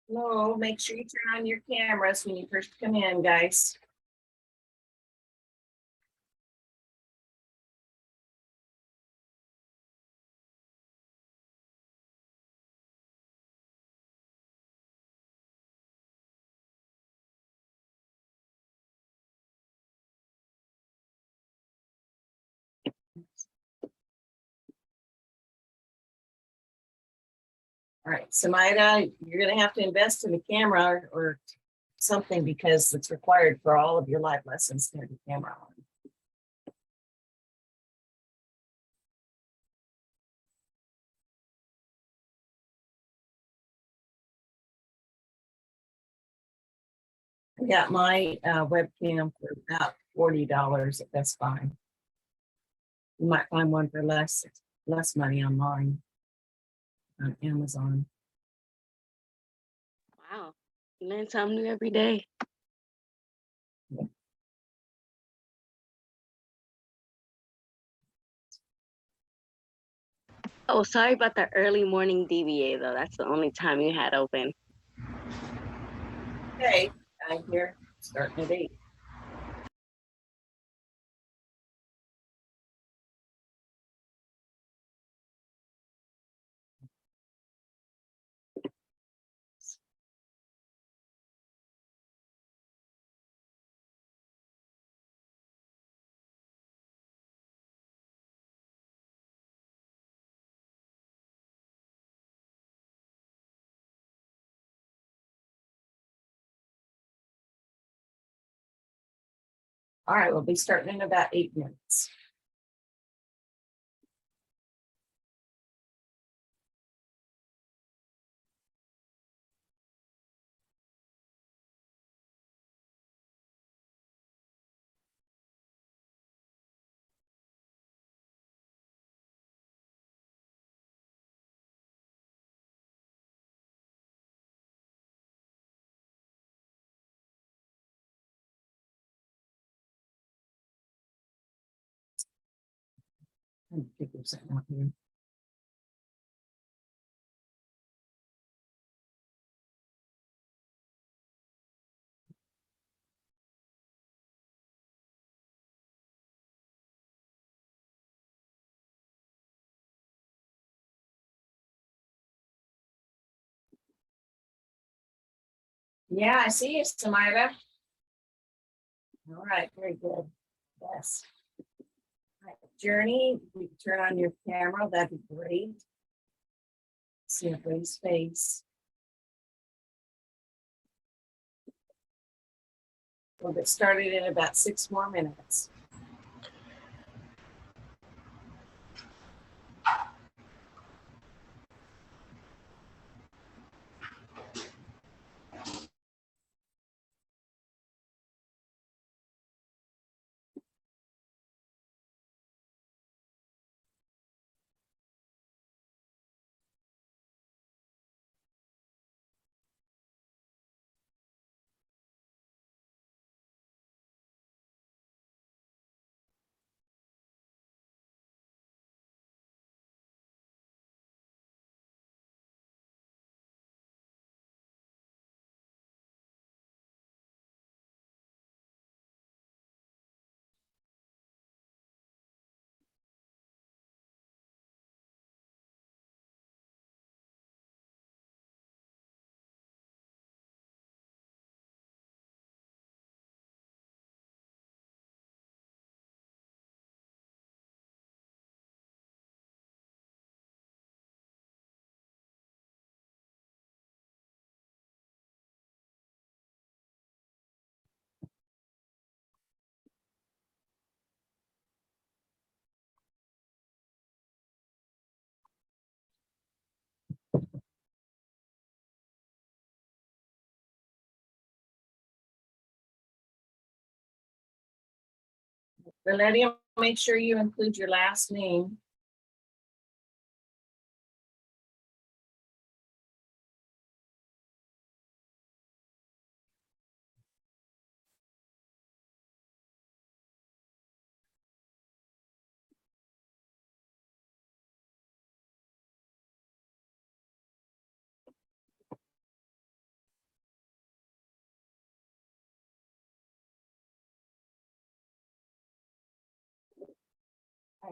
Hello, make sure you turn on your cameras when you first come in, guys. All right, Samaida, you're gonna have to invest in a camera or something because it's required for all of your live lessons to have the camera on. I got my webcam for about $40 at Best Buy. You might find one for less money online on Amazon. Wow. You learn something new every day. Oh, sorry about the early morning DBA though. That's the only time you had open. Okay, I'm here starting at 8. All right, we'll be starting in about 8 minutes. Let me figure something out here. Yeah, I see you, Samira. All right, very good. Yes. All right, Journey, you can turn on your camera, that'd be great. See everybody's face. We'll get started in about 6 more minutes. Valeria, make sure you include your last name.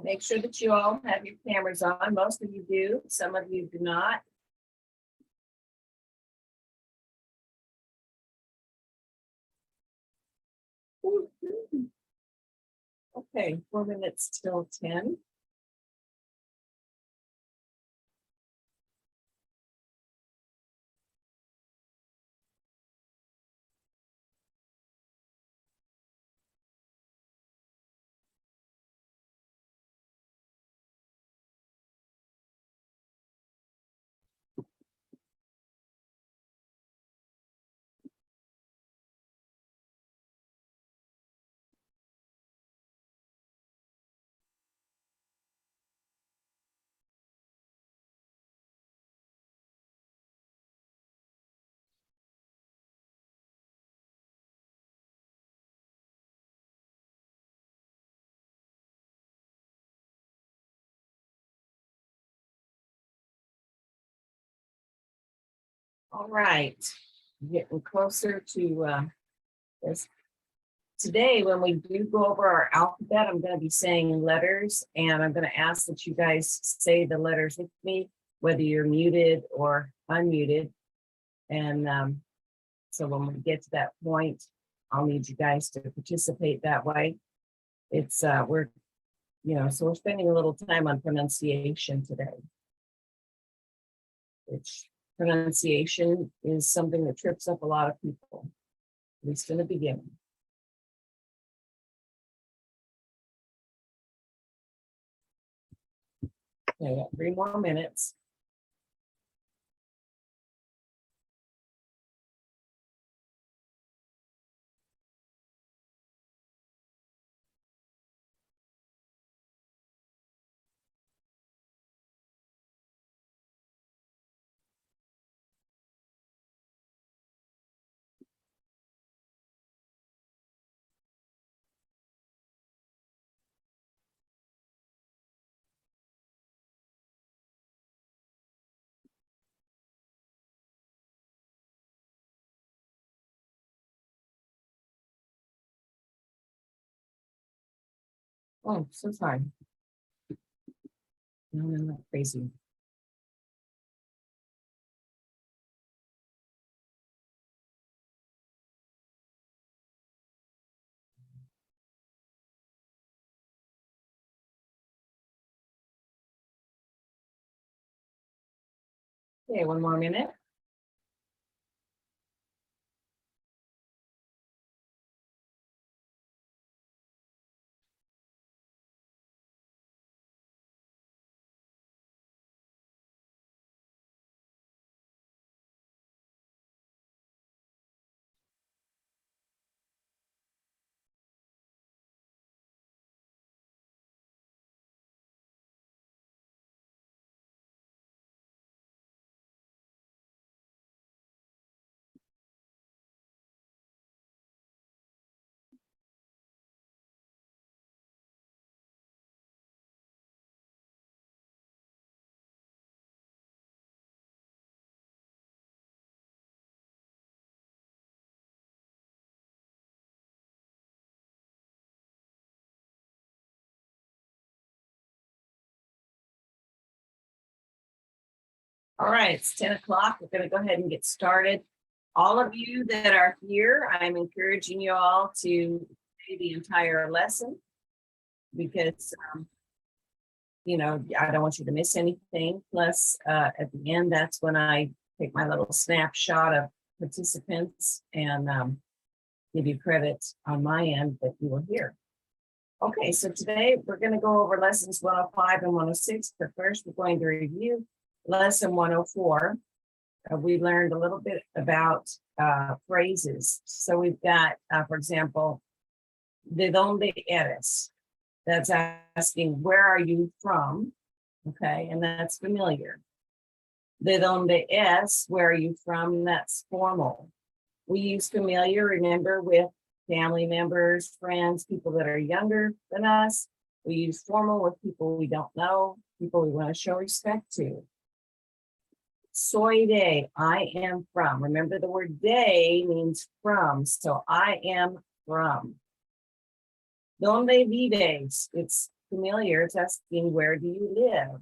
Make sure that you all have your cameras on. Most of you do, some of you do not. Okay, 4 minutes till 10. All right, getting closer to this. Today, when we do go over our alphabet, I'm going to be saying letters, and I'm going to ask that you guys say the letters with me, whether you're muted or unmuted. And so when we get to that point, I'll need you guys to participate that way. It's we're, so we're spending a little time on pronunciation today, which pronunciation is something that trips up a lot of people, at least in the beginning. Okay, I got 3 more minutes. Oh, so sorry. No, I'm not crazy. Okay, 1 more minute. All right, it's 10 o'clock. We're going to go ahead and get started. All of you that are here, I'm encouraging you all to say the entire lesson because, I don't want you to miss anything. Plus, at the end, that's when I take my little snapshot of participants and give you credit on my end that you were here. Okay, so today we're going to go over lessons 105 and 106, but first we're going to review lesson 104. We learned a little bit about phrases. So we've got, for example, ¿de dónde eres? That's asking, where are you from? Okay, and that's familiar. ¿De dónde es? Where are you from? That's formal. We use familiar, remember, with family members, friends, people that are younger than us. We use formal with people we don't know, people we want to show respect to. Soy de, I am from. Remember, the word de means from, so I am from. ¿Dónde vives? It's familiar, it's asking, where do you live?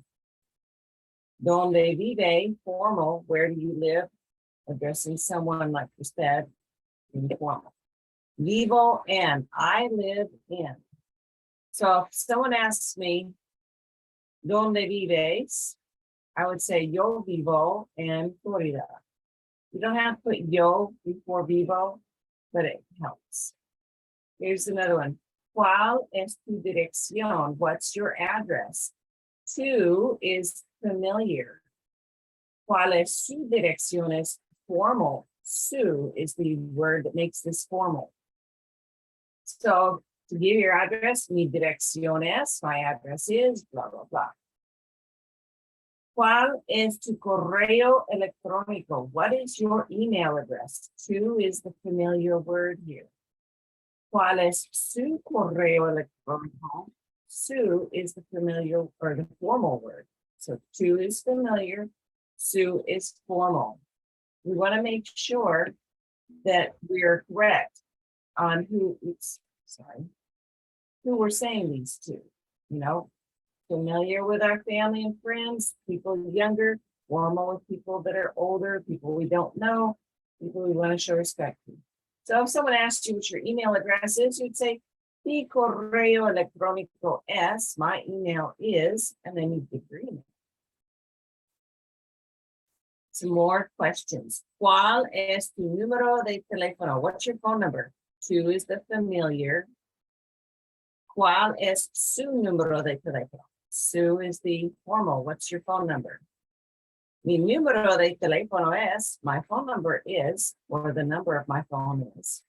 Donde vive, formal, where do you live? Addressing someone like you said, informal. Vivo en, I live in. So if someone asks me, donde vives? I would say yo vivo en Florida. You don't have to put yo before vivo, but it helps. Here's another one. ¿Cuál es tu dirección? What's your address? Tu is familiar. ¿Cuál es su dirección? Is formal. Su is the word that makes this formal. So to give your address, mi dirección es, my address is, blah, blah, blah. ¿Cuál es tu correo electrónico? What is your email address? Tu is the familiar word here. ¿Cuál es su correo electrónico? Su is the familiar or the formal word. So tu is familiar, su is formal. We want to make sure that we're correct on who we're saying these to, you know, familiar with our family and friends, people younger, formal with people that are older, people we don't know, people we want to show respect to. So if someone asks you what your email address is, you'd say, mi correo electrónico es, my email is, and then you give your email. Some more questions. ¿Cuál es tu número de teléfono? What's your phone number? Tu is the familiar. ¿Cuál es su número de teléfono? Su is the formal. What's your phone number? Mi número de teléfono es, my phone number is, or the number of my phone is.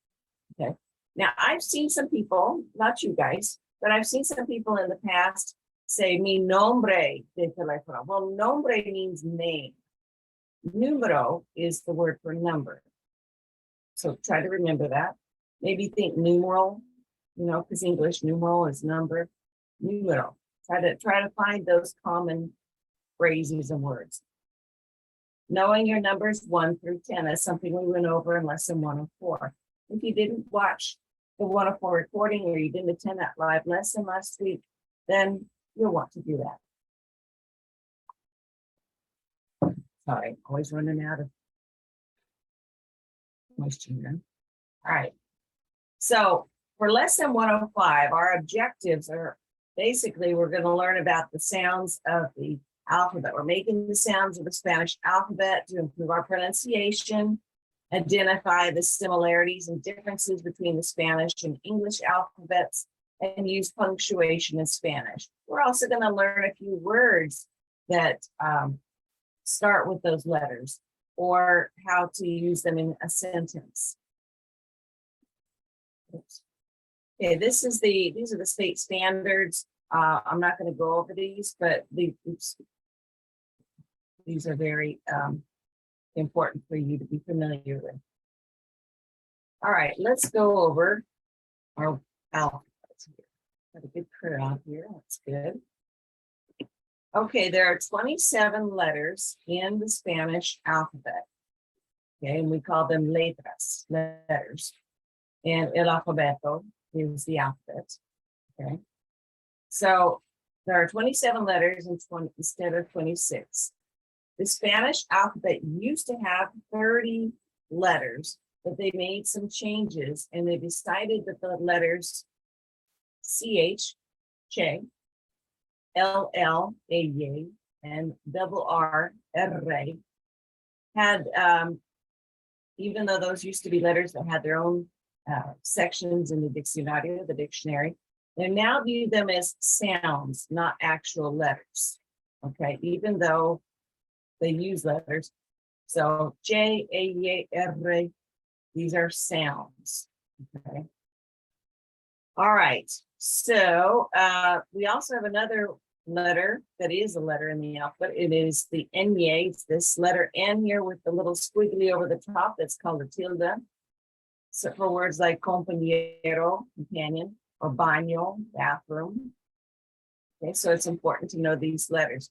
Okay. Now, I've seen some people, not you guys, but I've seen some people in the past say mi nombre de teléfono. Well, nombre means name. Numero is the word for number. So try to remember that. Maybe think numeral, you know, because English numeral is number. Numero. Try to find those common phrases and words. Knowing your numbers 1 through 10 is something we went over in lesson 104. If you didn't watch the 104 recording or you didn't attend that live lesson last week, then you'll want to do that. Sorry, always running out of moisture here. All right. So for lesson 105, our objectives are basically we're going to learn about the sounds of the alphabet. We're making the sounds of the Spanish alphabet to improve our pronunciation, identify the similarities and differences between the Spanish and English alphabets, and use punctuation in Spanish. We're also going to learn a few words that start with those letters or how to use them in a sentence. Oops. Okay, these are the state standards. I'm not going to go over these, but these are very important for you to be familiar with. All right, let's go over our alphabets here. Got a good crayon here, that's good. Okay, there are 27 letters in the Spanish alphabet. Okay, and we call them letras, letters. And el alfabeto is the alphabet. Okay, so there are 27 letters instead of 26. The Spanish alphabet used to have 30 letters, but they made some changes and they decided that the letters CH, Che, LL, AY, and double R, R, had, even though those used to be letters that had their own sections in the dictionary, they now view them as sounds, not actual letters. Okay, even though they use letters. So J, A, R, these are sounds. Okay. All right. So we also have another letter that is a letter in the alphabet. It is the Ñe. It's this letter N here with the little squiggly over the top. That's called a tilde. So for words like compañero, companion, or baño, bathroom. Okay, so it's important to know these letters.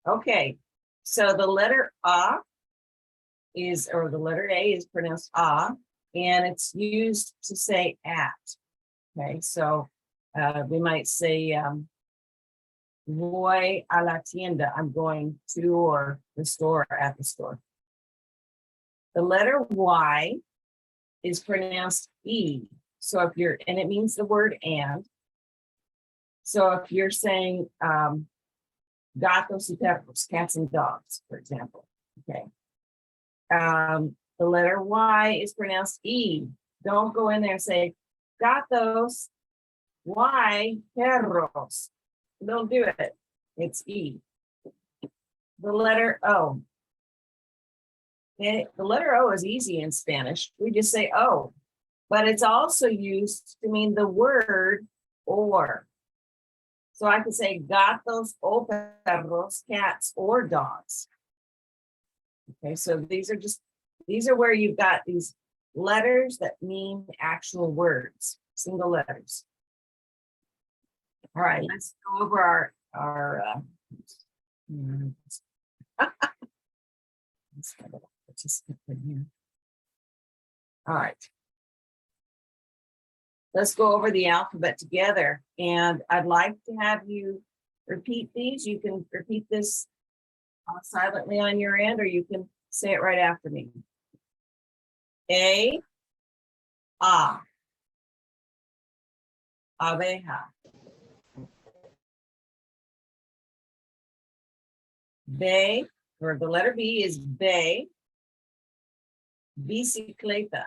Okay, so the letter A is, or the letter A is pronounced A, and it's used to say at. Okay, so we might say Voy a la tienda. I'm going to or the store at the store. The letter Y is pronounced E. So if you're, and it means the word and. So if you're saying gatos y perros, cats and dogs, for example, okay. The letter Y is pronounced E. Don't go in there and say gatos, Y, perros. Don't do it. It's E. The letter O. The letter O is easy in Spanish. We just say O, but it's also used to mean the word or. So I could say gatos o perros, cats or dogs. Okay, so these are where you've got these letters that mean actual words, single letters. All right, let's go over our all right. Let's go over the alphabet together. And I'd like to have you repeat these. You can repeat this silently on your end, or you can say it right after me. A, abeja. B, or the letter B is B, bicicleta.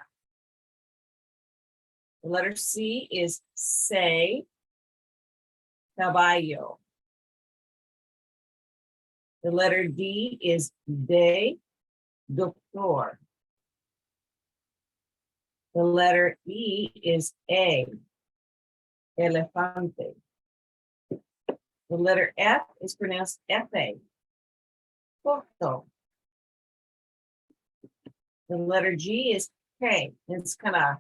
The letter C is se, caballo. The letter D is de, doctor. The letter E is A, elefante. The letter F is pronounced F-A, foto. The letter G is K. It's kind of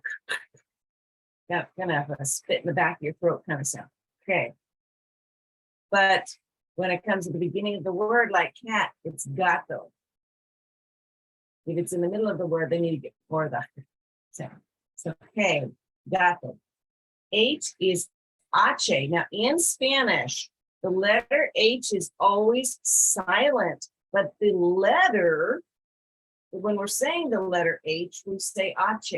a spit in the back of your throat kind of sound. Okay. But when it comes to the beginning of the word, like cat, it's gato. If it's in the middle of the word, then you get for the sound. So K, gato. H is H. Now in Spanish, the letter H is always silent, but the letter, when we're saying the letter H, we say H.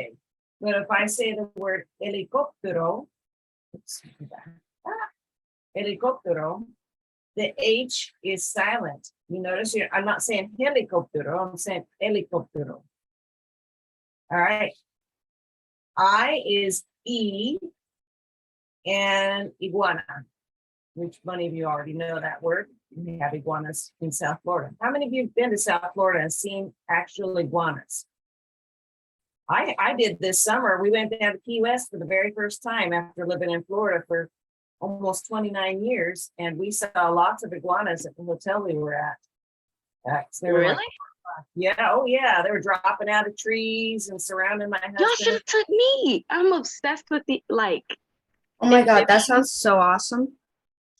But if I say the word helicóptero, helicóptero, the H is silent. You notice here, I'm not saying helicóptero, I'm saying helicóptero. All right. I is E and iguana, which many of you already know that word. We have iguanas in South Florida. How many of you have been to South Florida and seen actual iguanas? I did this summer. We went down to Key West for the very first time after living in Florida for almost 29 years. And we saw lots of iguanas at the hotel we were at. They were Really? yeah, oh yeah. They were dropping out of trees and surrounding my Y'all husband. should have took me. I'm obsessed with the like. Oh my God, that sounds so awesome.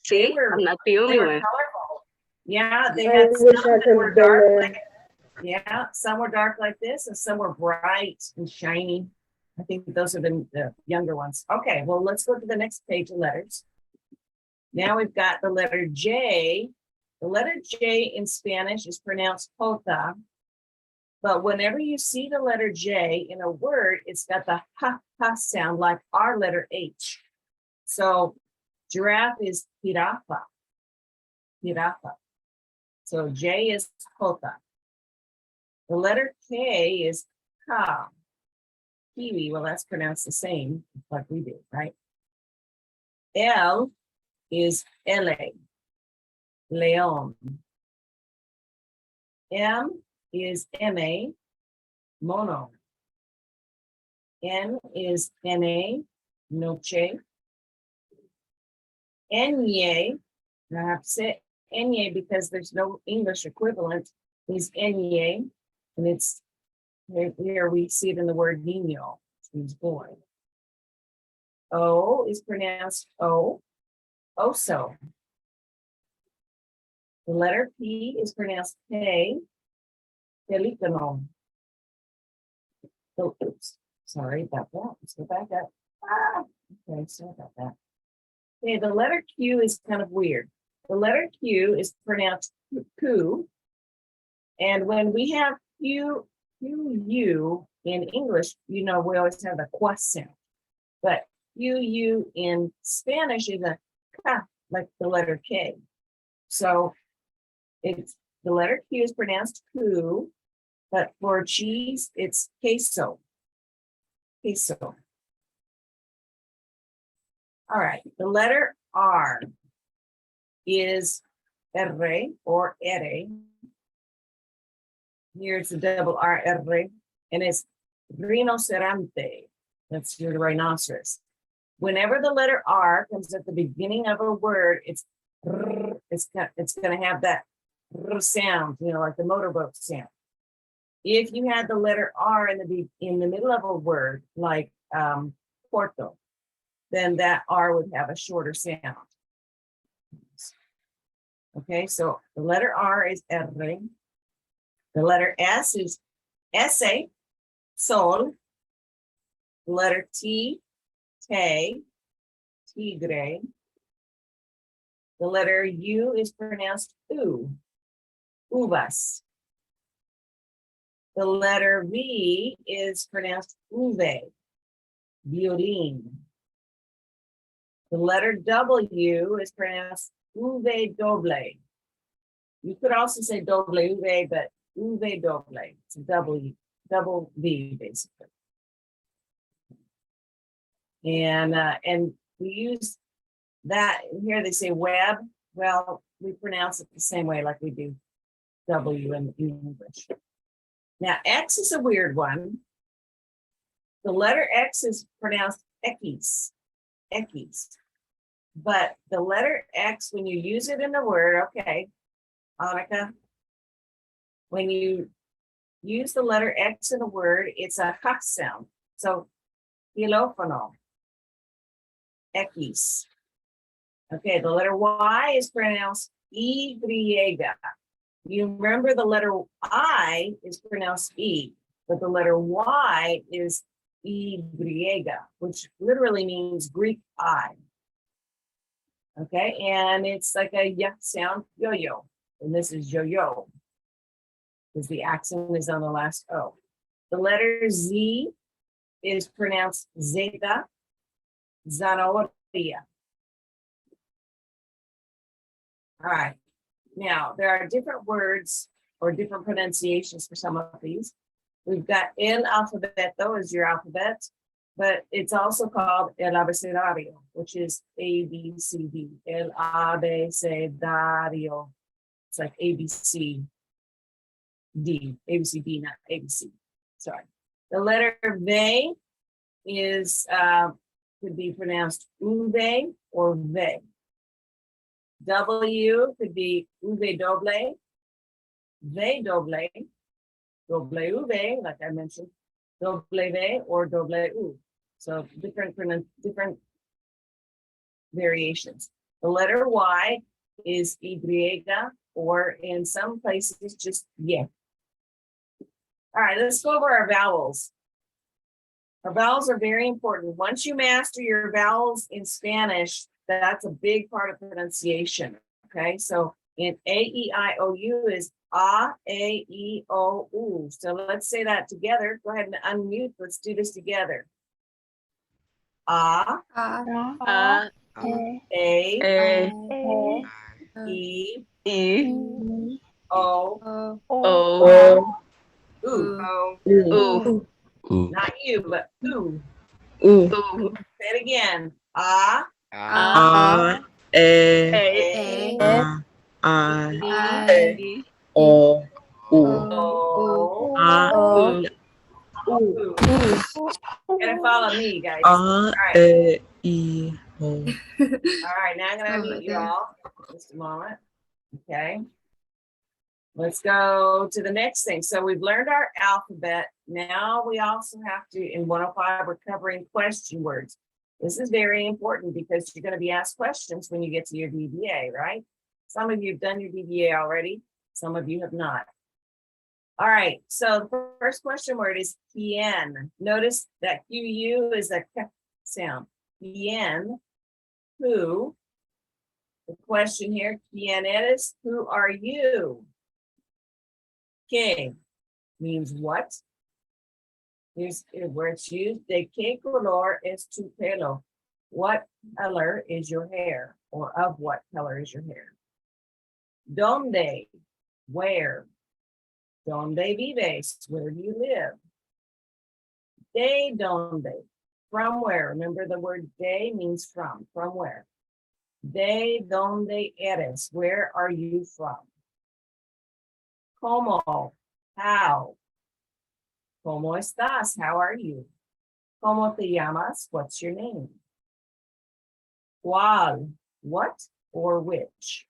See, were- I'm not the only They were one. colorful. Yeah, they I had wish some I that could were have been dark. there. Yeah, some were dark like this and some were bright and shiny. I think those are the younger ones. Okay, well, let's go to the next page of letters. Now we've got the letter J. The letter J in Spanish is pronounced jota. But whenever you see the letter J in a word, it's got the ha sound like our letter H. So giraffe is jirafa. Jirafa. So J is jota. The letter K is ka. Kiwi, well, that's pronounced the same, like we do, right? L is LA, Leon. M is MA, mono. N is NA, noche. Enye, I have to say Enye because there's no English equivalent, is Enye, and it's here we see it in the word niño, which means boy. O is pronounced O, oso. The letter P is pronounced P, pelícano. Oh, oops, sorry about that. Let's go back up. Okay, sorry about that. Okay, the letter Q is kind of weird. The letter Q is pronounced Q. And when we have Q, U in English, you know, we always have the qua sound. But U in Spanish is a K, like the letter K. So it's the letter Q is pronounced Q, but for cheese, it's queso. Queso. All right, the letter R is R or R. Here it's a double R, and it's rinoceronte. That's your rhinoceros. Whenever the letter R comes at the beginning of a word, it's going to have that sound, you know, like the motorboat sound. If you had the letter R in the middle of a word, like Porto, then that R would have a shorter sound. Okay, so the letter R is R. The letter S is ese, sol. The letter T, te, tigre. The letter U is pronounced U, uvas. The letter V is pronounced uve, violin. The letter W is pronounced uve doble. You could also say doble uve, but uve doble. It's a double V basically. And we use that here. They say web. Well, we pronounce it the same way like we do W in English. Now X is a weird one. The letter X is pronounced X, but the letter X, when you use it in a word, okay, Annika, when you use the letter X in a word, it's a H sound. So, kilofono, X. Okay, the letter Y is pronounced Y. You remember the letter I is pronounced E, but the letter Y is Y, which literally means Greek I. Okay, and it's like a y sound, yo-yo, and this is yo-yo, because the accent is on the last O. The letter Z is pronounced zeta, zanahoria. All right, now there are different words or different pronunciations for some of these. We've got el alfabeto is your alphabet, but it's also called el abecedario, which is A, B, C, D. El abecedario. It's like A, B, C, D. A, B, C, D, not A, B, C. Sorry. The letter V is, could be pronounced uve or ve. W could be uve doble, ve doble, doble uve, like I mentioned, doble v or doble u. So different variations. The letter Y is Y, or in some places just yeah. All right, let's go over our vowels. Our vowels are very important. Once you master your vowels in Spanish, that's a big part of pronunciation. Okay, so in A, E, I, O, U is A, E, O, U. So let's say that together. Go ahead and unmute. Let's do this together. A, A, E, E, O, O, U. U, Not you, but U. U, Say it again. A, A, E, O, U. U. Gotta follow me, guys. All right. All right, now I'm gonna mute you all. Just a moment. Okay. Let's go to the next thing. So we've learned our alphabet. Now we also have to, in 105, we're covering question words. This is very important because you're going to be asked questions when you get to your DBA, right? Some of you have done your DBA already. Some of you have not. All right, so the first question word is quien. Notice that QU is a K sound. Quien, who, The question here, ¿quién eres? Who are you? ¿Qué means what? Here's where it's used. ¿De qué color es tu pelo? What color is your hair? Or of what color is your hair? ¿Dónde? Where? ¿Dónde vives? Where do you live? ¿De dónde? From where? Remember the word de means from. From where? ¿De dónde eres? Where are you from? ¿Cómo? How? ¿Cómo estás? How are you? ¿Cómo te llamas? What's your name? ¿Cuál? What or which?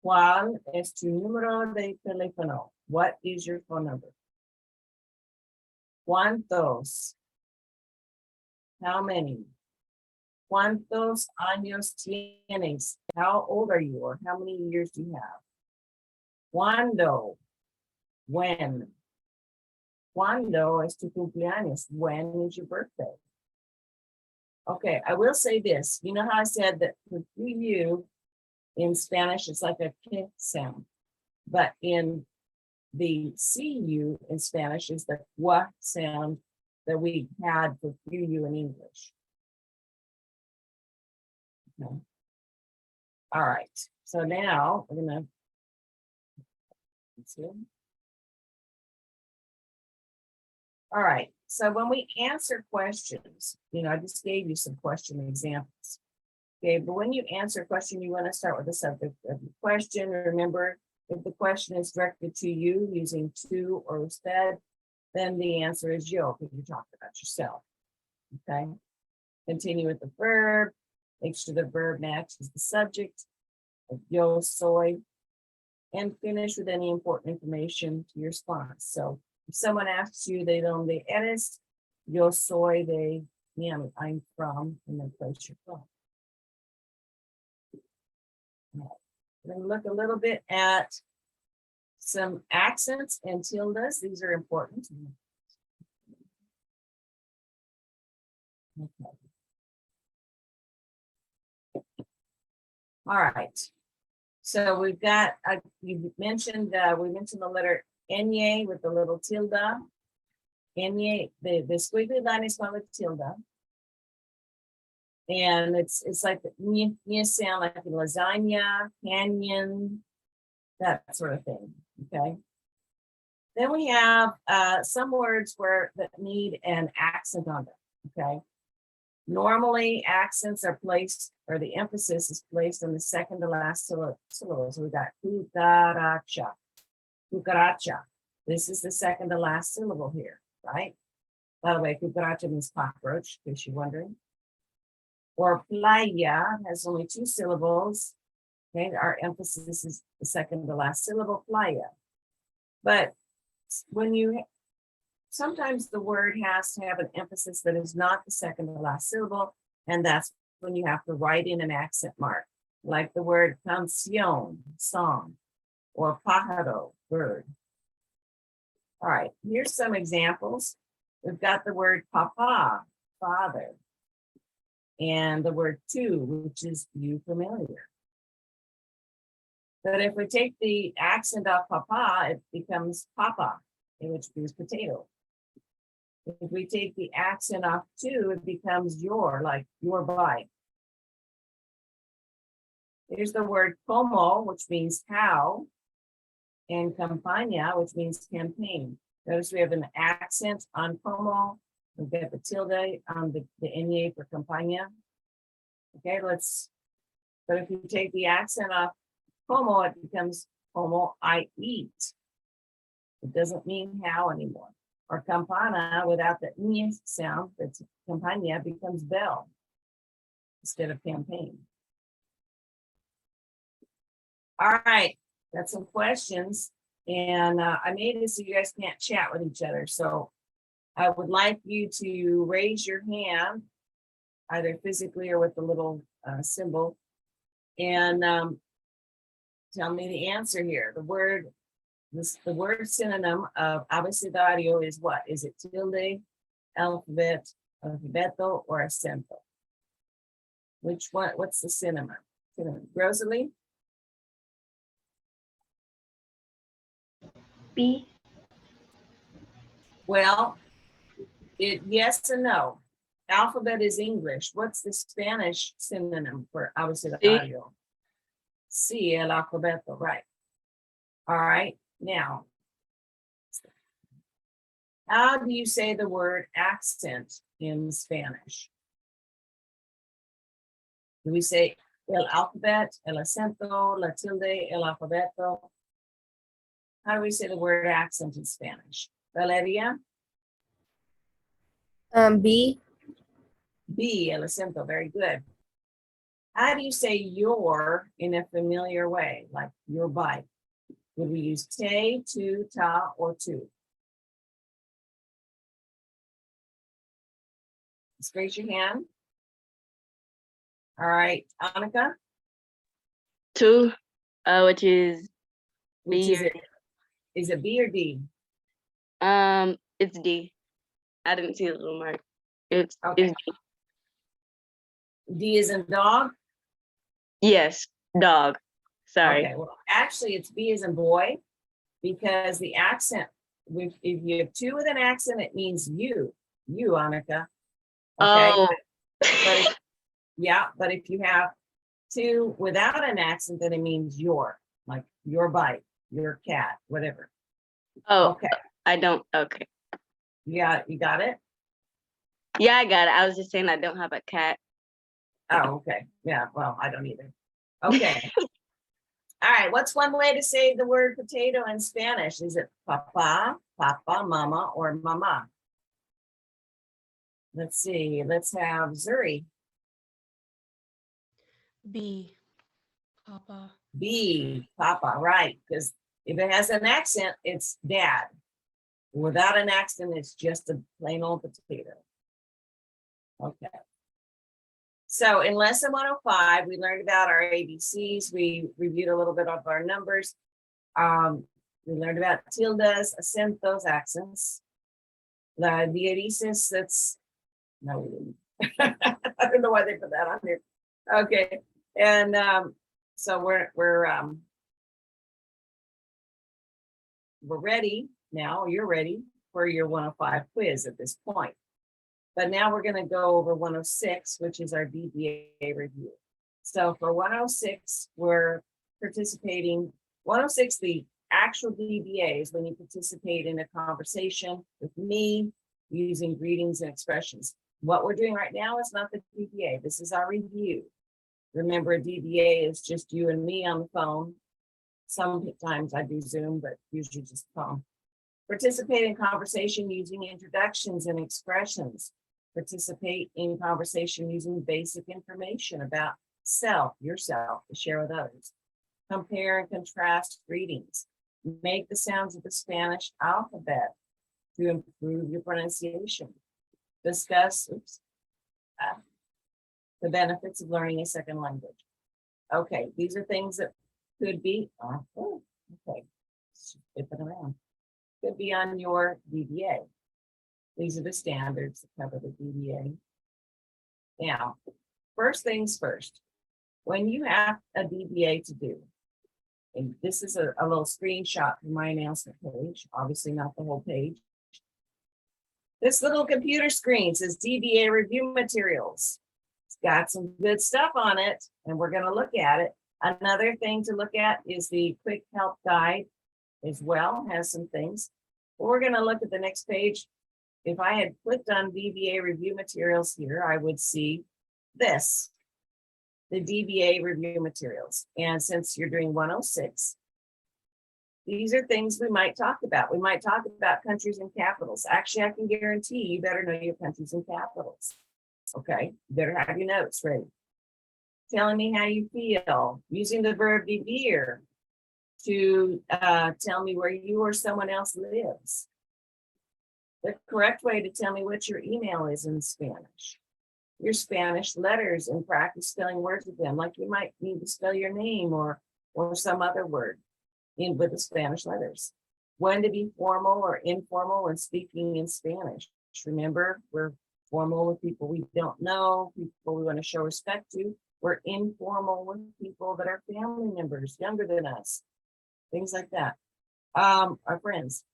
¿Cuál es tu número de teléfono? What is your phone number? ¿Cuántos? How many? ¿Cuántos años tienes? How old are you, or how many years do you have? ¿Cuándo? When? ¿Cuándo es tu cumpleaños? When is your birthday? Okay, I will say this. You know how I said that for you in Spanish, it's like a K sound, but in the CU in Spanish is the wa sound that we had for you in English. Okay. All right, so now we're gonna. Let's see. All right, so when we answer questions, I just gave you some question examples. Okay, but when you answer a question, you want to start with the subject of the question. Remember, if the question is directed to you using to or usted, then the answer is yo, because you're talking about yourself. Okay, continue with the verb. Make sure the verb matches the subject of yo soy, and finish with any important information to your response. So if someone asks you de donde eres, yo soy de Miami, I'm from, and then place you're from. We're going to look a little bit at some accents and tildes. These are important. Okay. All right. So we've got, you mentioned, we mentioned the letter N with the little tilde. N, the squiggly line is called a tilde. And it's like the ñ sound, like in lasagna, canyon, that sort of thing. Okay. Then we have some words that need an accent on them. Okay. Normally, accents are placed, or the emphasis is placed on the second to last syllable. So we got cucaracha, cucaracha. This is the second to last syllable here, right? By the way, cucaracha means cockroach, in case you're wondering. Or playa has only 2 syllables. Okay, our emphasis is the second to last syllable, playa. But when sometimes the word has to have an emphasis that is not the second to last syllable, and that's when you have to write in an accent mark, like the word canción, song, or pájaro, bird. All right, here's some examples. We've got the word papa, father, and the word tu, which is you familiar. But if we take the accent off papa, it becomes papa, which means potato. If we take the accent off tu, it becomes your, like your bike. Here's the word como, which means how, and campaña, which means campaign. Notice we have an accent on como. We've got the tilde on the ñ for campaña. Okay, but if you take the accent off como, it becomes como I eat. It doesn't mean how anymore. Or campana, without the ñ sound, that's campaña, becomes bell instead of campaign. All right, got some questions. And I made it so you guys can't chat with each other. So I would like you to raise your hand, either physically or with the little symbol, and tell me the answer here. The word synonym of abecedario is what? Is it tilde, alphabet, alfabeto, or acento? Which one? What's the synonym? Rosalie, B. well, yes and no. Alphabet is English. What's the Spanish synonym for abecedario? Sí, el alfabeto, right. All right, now. How do you say the word accent in Spanish? Do we say el alphabet, el acento, la tilde, el alfabeto? How do we say the word accent in Spanish? Valeria? B. B, el acento, very good. How do you say your in a familiar way, like your bike? Would we use te, tu, ta, or tu? Just raise your hand. All right, Annika, Two, which is which B is it? Is it B or D? it's D. I didn't see the little mark. It's Okay. D. D is in dog? Yes, dog. Sorry. Okay, well, actually, it's B as in boy, because the accent, if you have two with an accent, it means you, Annika. Okay, Oh. but yeah, but if you have two without an accent, then it means your, like your bike, your cat, whatever. Oh, Okay, I don't. Okay. you got it? Yeah, I got it. I was just saying I don't have a cat. Oh, okay, yeah, well, I don't either. Okay. All right, what's one way to say the word potato in Spanish? Is it papa, mama, or mama? Let's see, let's have Zuri. B. Papa. B, papa, right, because if it has an accent, it's dad. Without an accent, it's just a plain old potato. Okay. So in lesson 105, we learned about our ABCs. We reviewed a little bit of our numbers. We learned about tildes, acentos, accents. La diéresis, that's, no, we didn't. I don't know why they put that on here. Okay, and so we're ready now. You're ready for your 105 quiz at this point. But now we're going to go over 106, which is our DBA review. So for 106, we're participating. 106, the actual DBA is when you participate in a conversation with me using greetings and expressions. What we're doing right now is not the DBA. This is our review. Remember, a DBA is just you and me on the phone. Sometimes I do Zoom, but usually just phone. Participate in conversation using introductions and expressions. Participate in conversation using basic information about yourself, to share with others. Compare and contrast greetings. Make the sounds of the Spanish alphabet to improve your pronunciation. Discuss the benefits of learning a second language. Okay, these are things that could be, okay, flip it around. Could be on your DBA. These are the standards that cover the DBA. Now, first things first, when you have a DBA to do, and this is a little screenshot from my announcement page, obviously not the whole page. This little computer screen says DBA review materials. It's got some good stuff on it, and we're going to look at it. Another thing to look at is the quick help guide as well, has some things. We're going to look at the next page. If I had clicked on DBA review materials here, I would see this, the DBA review materials. And since you're doing 106, these are things we might talk about. We might talk about countries and capitals. Actually, I can guarantee you better know your countries and capitals. Okay, you better have your notes ready. Telling me how you feel, using the verb vivir to tell me where you or someone else lives. The correct way to tell me what your email is in Spanish. Your Spanish letters and practice spelling words with them, like you might need to spell your name or some other word with the Spanish letters. When to be formal or informal when speaking in Spanish. Remember, we're formal with people we don't know, people we want to show respect to. We're informal with people that are family members, younger than us, things like that. Our friends.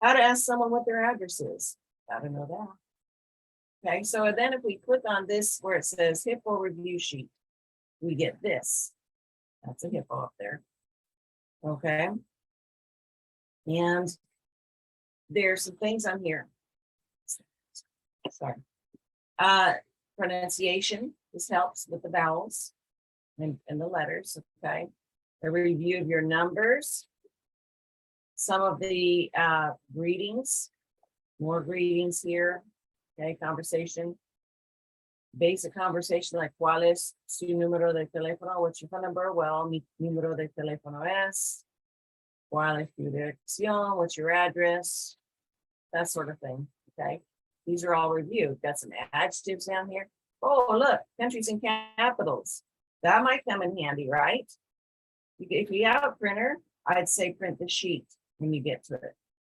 How to ask someone what their address is. Gotta know that. Okay, so then if we click on this where it says HIPPO review sheet, we get this. That's a HIPPO up there. Okay. And there's some things on here. Sorry. Pronunciation. This helps with the vowels and the letters. Okay. A review of your numbers. Some of the greetings. More greetings here. Okay, conversation. Basic conversation like ¿cuál es su número de teléfono? What's your phone number? Well, mi número de teléfono es. ¿Cuál es tu dirección? What's your address? That sort of thing. Okay. These are all reviewed. Got some adjectives down here. Oh, look, countries and capitals. That might come in handy, right? If you have a printer, I'd say print the sheet when you get to it.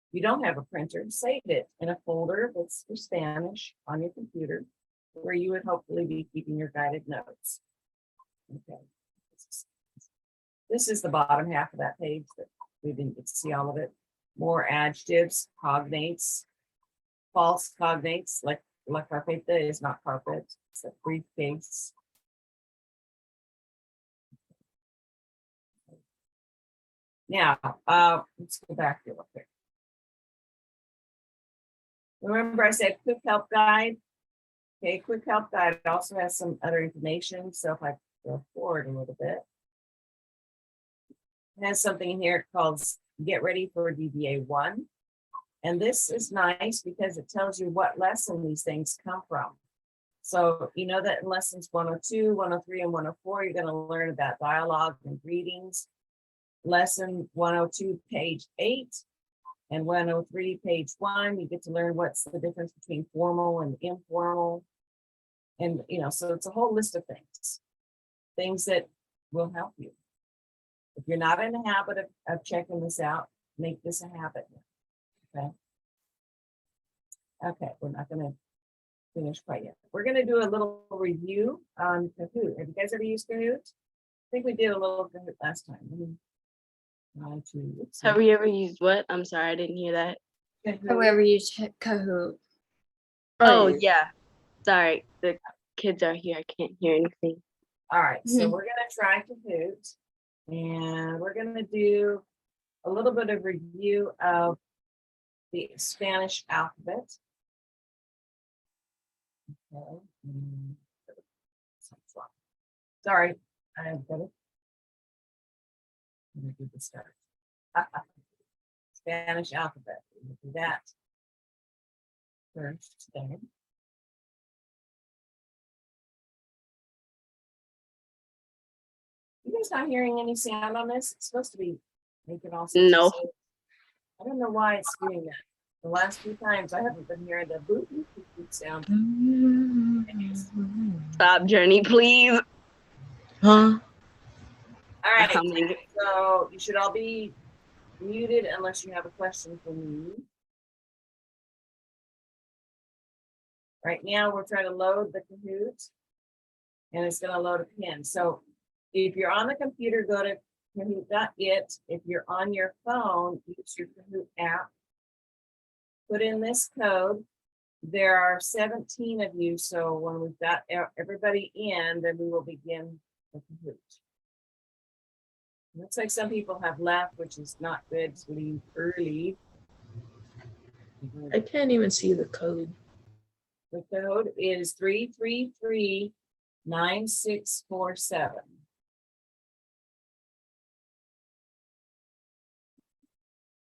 If you don't have a printer, save it in a folder that's for Spanish on your computer, where you would hopefully be keeping your guided notes. Okay. This is the bottom half of that page that we didn't get to see all of it. More adjectives, cognates, false cognates, like la carpeta is not carpet, it's a briefcase. Now, let's go back here real quick. Remember I said quick help guide? Okay, quick help guide also has some other information. So if I go forward a little bit, it has something in here called Get Ready for DBA 1. And this is nice because it tells you what lesson these things come from. So you know that in lessons 102, 103, and 104, you're going to learn about dialogue and greetings. Lesson 102, page 8, and 103, page 1, you get to learn what's the difference between formal and informal. And, you know, so it's a whole list of things that will help you. If you're not in the habit of checking this out, make this a habit. Okay. Okay, we're not going to finish quite yet. We're going to do a little review on Kahoot. Have you guys ever used Kahoot? I think we did a little Kahoot last time. Have we ever used what? I'm sorry, I didn't hear that. Have we ever used Kahoot? Oh, yeah. Sorry, the kids are here. I can't hear anything. All right, so we're going to try Kahoot, and we're going to do a little bit of review of the Spanish alphabet. Okay. Sorry, I've got it. Let me do the start. Spanish alphabet. We'll do that first. Then. You guys not hearing any sound on this? It's supposed to be making all sorts No. of sound. I don't know why it's doing that. The last few times I haven't been hearing the boop boop boop boop sound. Stop, Journey, please. Huh? All right, Humming. so you should all be muted unless you have a question for me. Right now, we're trying to load the Kahoot, and it's going to load a pin. So if you're on the computer, go to Kahoot.it. If you're on your phone, use your Kahoot app. Put in this code. There are 17 of you, so when we've got everybody in, then we will begin the Kahoot. Looks like some people have left, which is not good to leave early. I can't even see the code. The code is 3339647. Does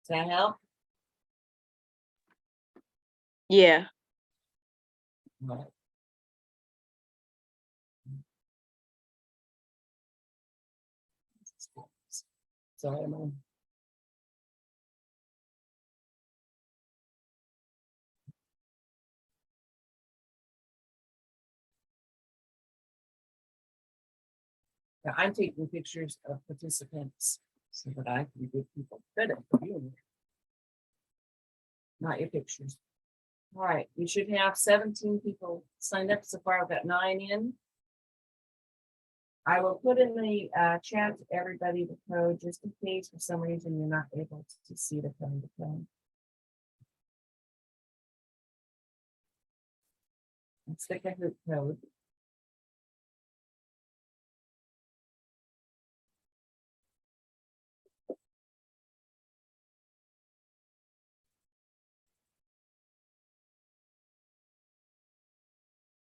that help? Yeah. Right. Sorry, I'm Now, I'm taking pictures of participants so that I can give people credit for doing it. Not your pictures. All right, you should have 17 people signed up so far. I've got 9 in. I will put in the chat to everybody the code, just in case for some reason you're not able to see the code. It's the Kahoot code.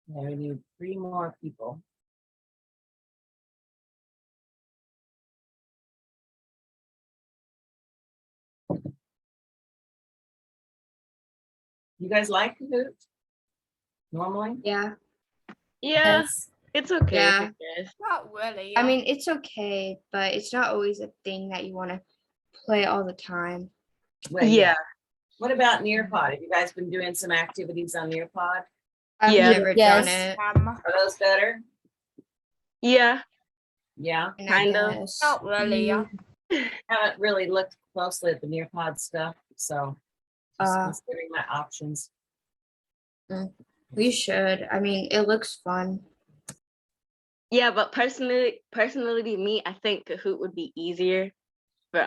Yeah, we need 3 more people. You guys like Kahoot? Normally? Yeah. Yeah, Yes. it's okay. Yeah. I guess. Not really. I mean, it's okay, but it's not always a thing that you want to play all the time. Well, Yeah. What about Nearpod? Have you guys been doing some activities on Nearpod? I've Yeah. never done it. Are those better? Yeah, Yeah. and kind of. guess. Not really. Haven't really looked closely at the Nearpod stuff, so just Uh, considering my options. We should. I mean, it looks fun. Yeah, but personally to me, I think Kahoot would be easier. For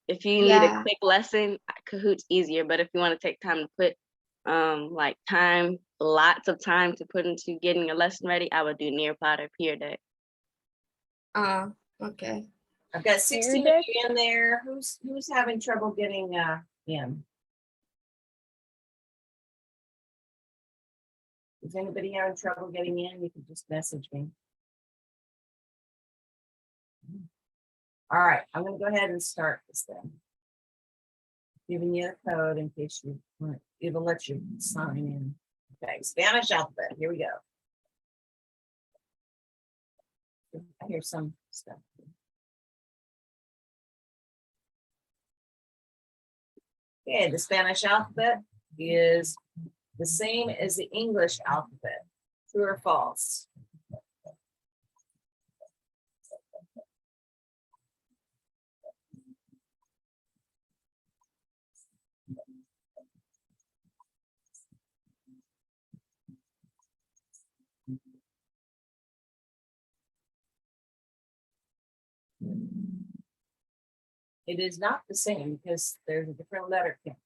if you need a Yeah. quick lesson, Kahoot's easier. But if you want to take time to put like lots of time to put into getting a lesson ready, I would do Nearpod or Peer Deck. Okay. I've got 16 of you in there. Who's having trouble getting in? Is anybody having trouble getting in? You can just message me. All right, I'm gonna go ahead and start this then. Giving you the code in case you want, it'll let you sign in. Okay, Spanish alphabet, here we go. I hear some stuff. Okay, the Spanish alphabet is the same as the English alphabet. True or false? It is not the same because there's a different letter count.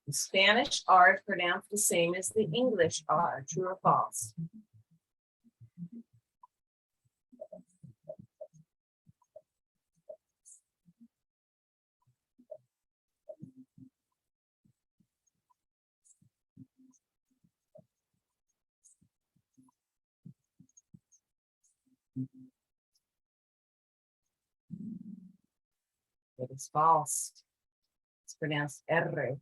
The Spanish R is pronounced the same as the English R. True or false? It is false. It's pronounced R.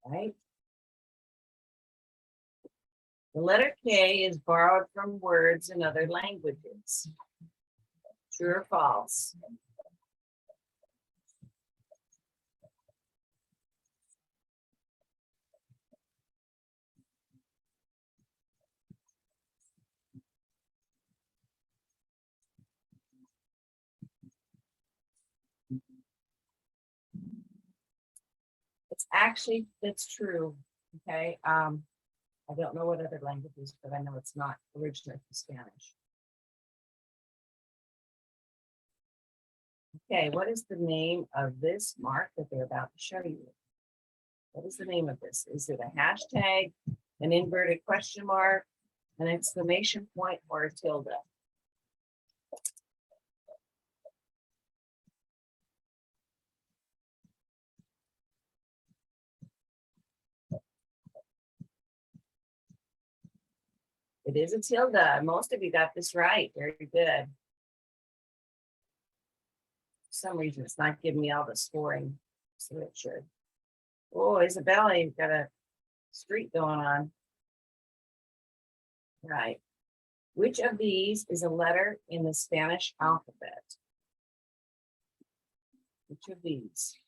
Right? The letter K is borrowed from words in other languages. True or false? It's true. Okay. I don't know what other languages, but I know it's not originally from Spanish. Okay, what is the name of this mark that they're about to show you? What is the name of this? Is it a hashtag, an inverted question mark, an exclamation point, or a tilde? It is a tilde. Most of you got this right. Very good. For some reason, it's not giving me all the scoring, so it should. Oh, Isabella, you've got a streak going on. Right. Which of these is a letter in the Spanish alphabet? Which of these?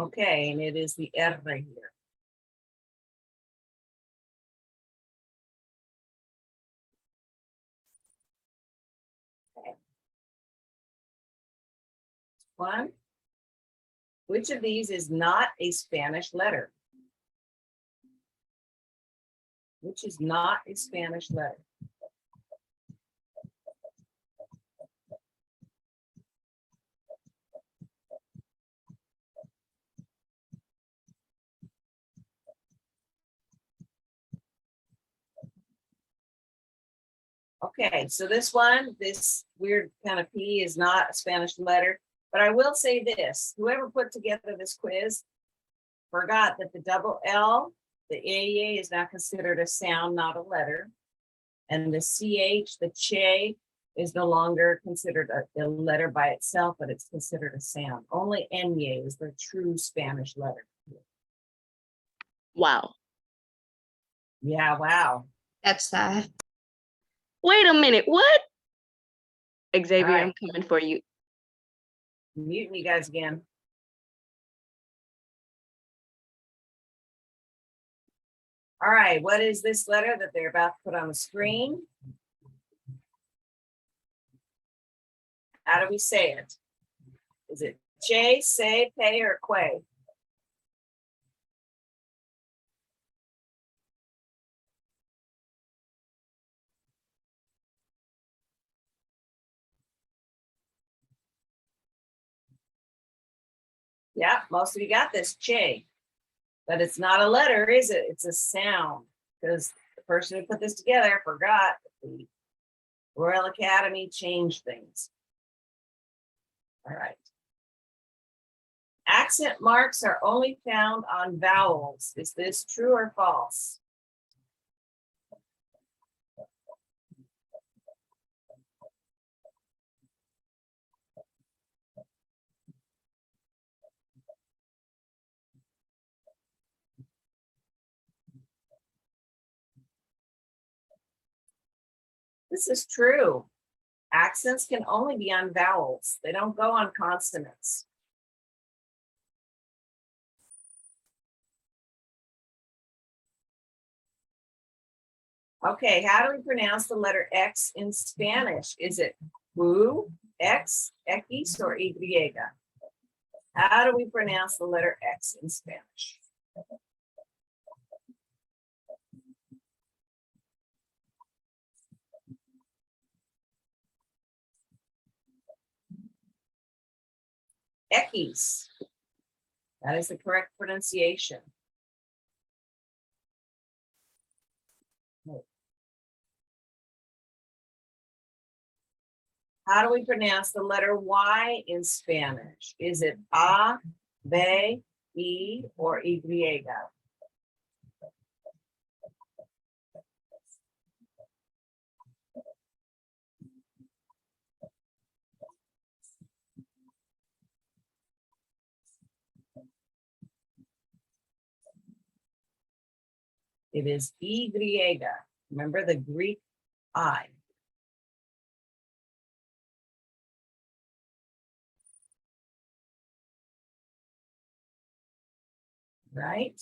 Okay, and it is the R here. Okay. One. Which of these is not a Spanish letter? Which is not a Spanish letter? Okay, so this one, this weird kind of P is not a Spanish letter, but I will say this, whoever put together this quiz forgot that the double L, the AA is now considered a sound, not a letter. And the CH, the che, is no longer considered a letter by itself, but it's considered a sound. Only Nye is the true Spanish letter. Wow. Yeah, wow. That's sad. Wait a minute, what? Xavier, right. I'm coming for you. Muting you guys again. All right, what is this letter that they're about to put on the screen? How do we say it? Is it che, say, pay, or que? Yeah, most of you got this, che. But it's not a letter, is it? It's a sound. Because the person who put this together forgot that the Royal Academy changed things. All right. Accent marks are only found on vowels. Is this true or false? This is true. Accents can only be on vowels. They don't go on consonants. Okay, how do we pronounce the letter X in Spanish? Is it U, X, X, or Y? How do we pronounce the letter X in Spanish? X. That is the correct pronunciation. How do we pronounce the letter Y in Spanish? Is it A, B, E, or Y? It is Y. Remember the Greek I. Right?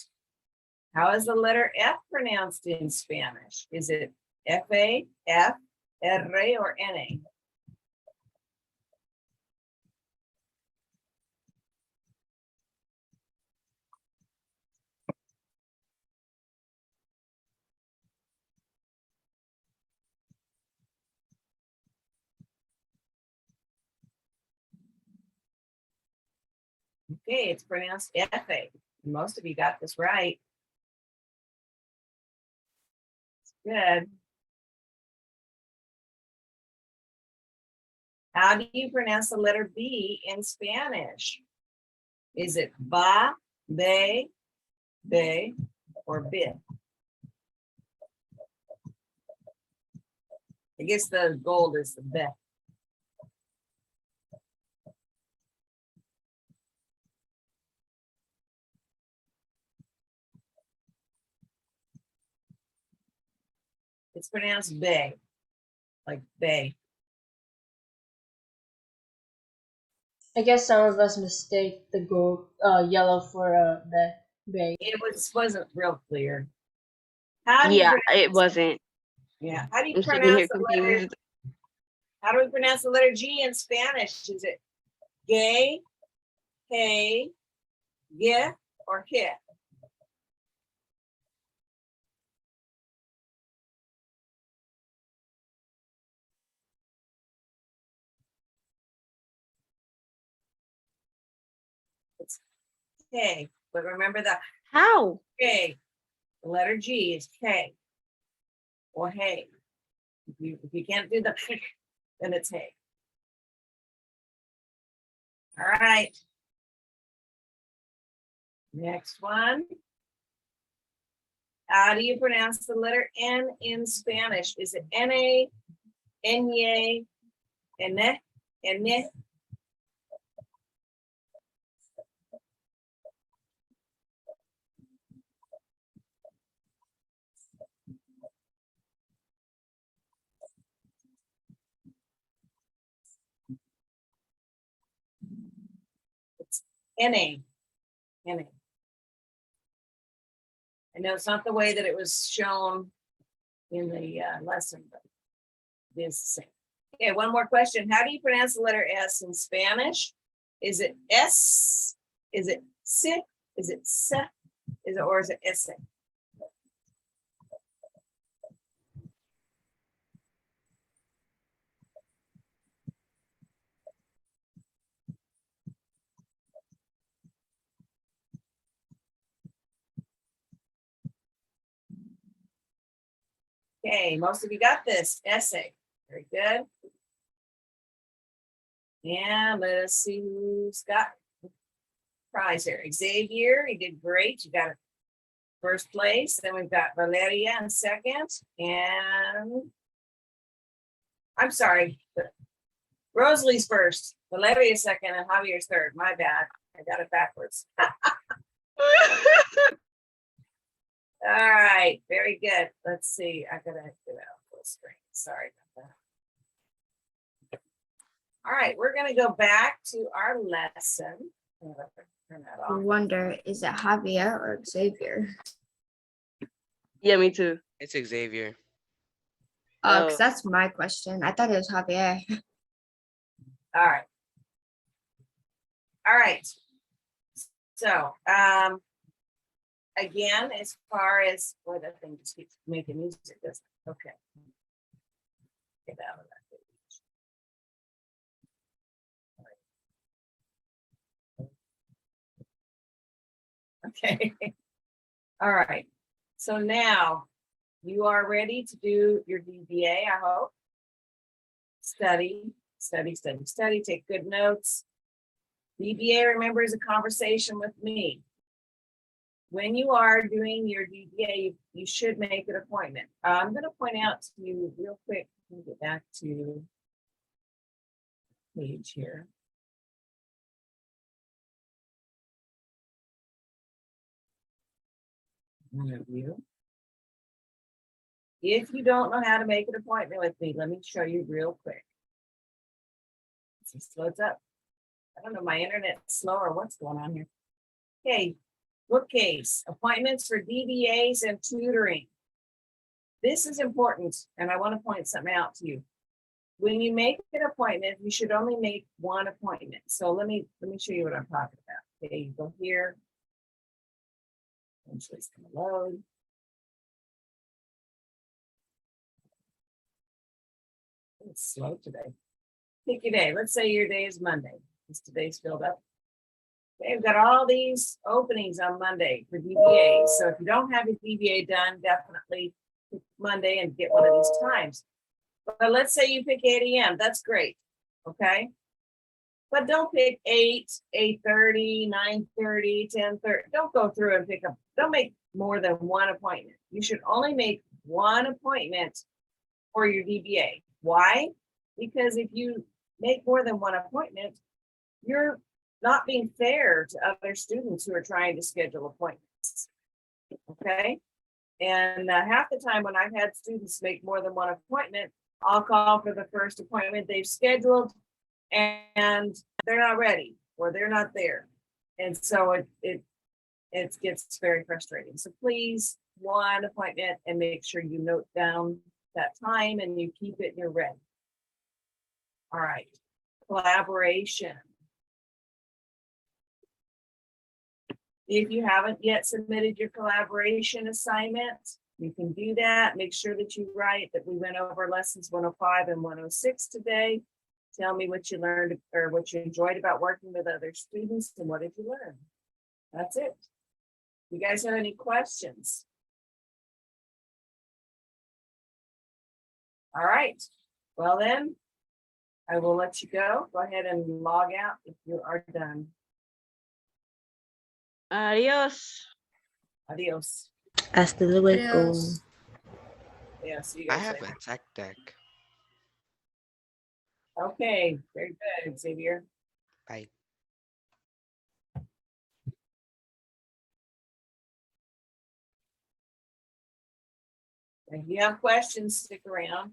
How is the letter F pronounced in Spanish? Is it F-A, F, R, or N-A? Okay, it's pronounced F-A. Most of you got this right. Good. How do you pronounce the letter B in Spanish? Is it ba, be, or bit? I guess the gold is the be. It's pronounced be, like bay. I guess some of us mistake the yellow for the bay. It wasn't real clear. How do you Yeah, pronounce, it wasn't. yeah, how do you I'm sitting pronounce here the letter? confused. How do we pronounce the letter G in Spanish? Is it gay, hey, yeah, or hit? It's K, but remember the How? K. The letter G is K or hey. If you can't do the then it's hey. All right. Next one. How do you pronounce the letter N in Spanish? Is it N-A, N-Y, N-E, N-E? It's N-A, N-A. I know it's not the way that it was shown in the lesson, but it is the same. Okay, one more question. How do you pronounce the letter S in Spanish? Is it S? Is it S? Is it S? Is it, or is it S? Okay, most of you got this essay. Very good. And let us see who's got prize here. Xavier, he did great. You got first place. Then we've got Valeria in second. And I'm sorry, but Rosalie's first, Valeria's second, and Javier's third. My bad. I got it backwards. All right, very good. Let's see. I gotta get out full screen. Sorry about that. All right, we're gonna go back to our lesson. Turn that I off. wonder, is it Javier or Xavier? Yeah, me too. It's Xavier. Oh, Oh. because that's my question. I thought it was Javier. All right. All right. So, again, as far as, boy, that thing just keeps making music, doesn't it? Okay. Get out of that page. Okay. All right. So now you are ready to do your DBA, I hope. Study, study, study, study, take good notes. DBA, remember, is a conversation with me. When you are doing your DBA, you should make an appointment. I'm going to point out to you real quick. Let me get back to page here. Review. If you don't know how to make an appointment with me, let me show you real quick. Let's see, slows up. I don't know, my internet's slow or what's going on here. Okay, bookcase, appointments for DBAs and tutoring. This is important, and I want to point something out to you. When you make an appointment, you should only make one appointment. So let me show you what I'm talking about. Okay, you go here. Eventually it's going to load. It's slow today. Pick your day. Let's say your day is Monday. Because today's filled up. Okay, we've got all these openings on Monday for DBA. So if you don't have your DBA done, definitely pick Monday and get one of these times. But let's say you pick 8 a.m. That's great. Okay. But don't pick 8, 8:30, 9:30, 10:30. Don't go through and pick up. Don't make more than one appointment. You should only make one appointment for your DBA. Why? Because if you make more than one appointment, you're not being fair to other students who are trying to schedule appointments. Okay. And half the time when I've had students make more than one appointment, I'll call for the first appointment they've scheduled, and they're not ready or they're not there. And so it gets very frustrating. So please, one appointment and make sure you note down that time and you keep it in your red. All right, collaboration. If you haven't yet submitted your collaboration assignment, you can do that. Make sure that you write that we went over lessons 105 and 106 today. Tell me what you learned or what you enjoyed about working with other students and what did you learn? That's it. You guys have any questions? All right, well then, I will let you go. Go ahead and log out if you are done. Adios. Adios. Hasta luego. Adios. Yeah, see you I guys have later. a tech deck. Okay, very good, Xavier. Bye. If you have questions, stick around.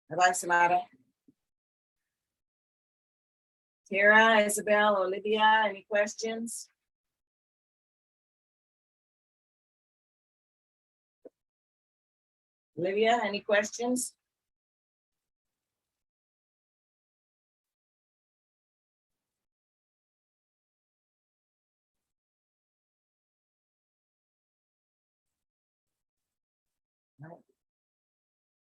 Bye, Samara. Tara, Isabel, Olivia, any questions? Olivia, any questions? All right.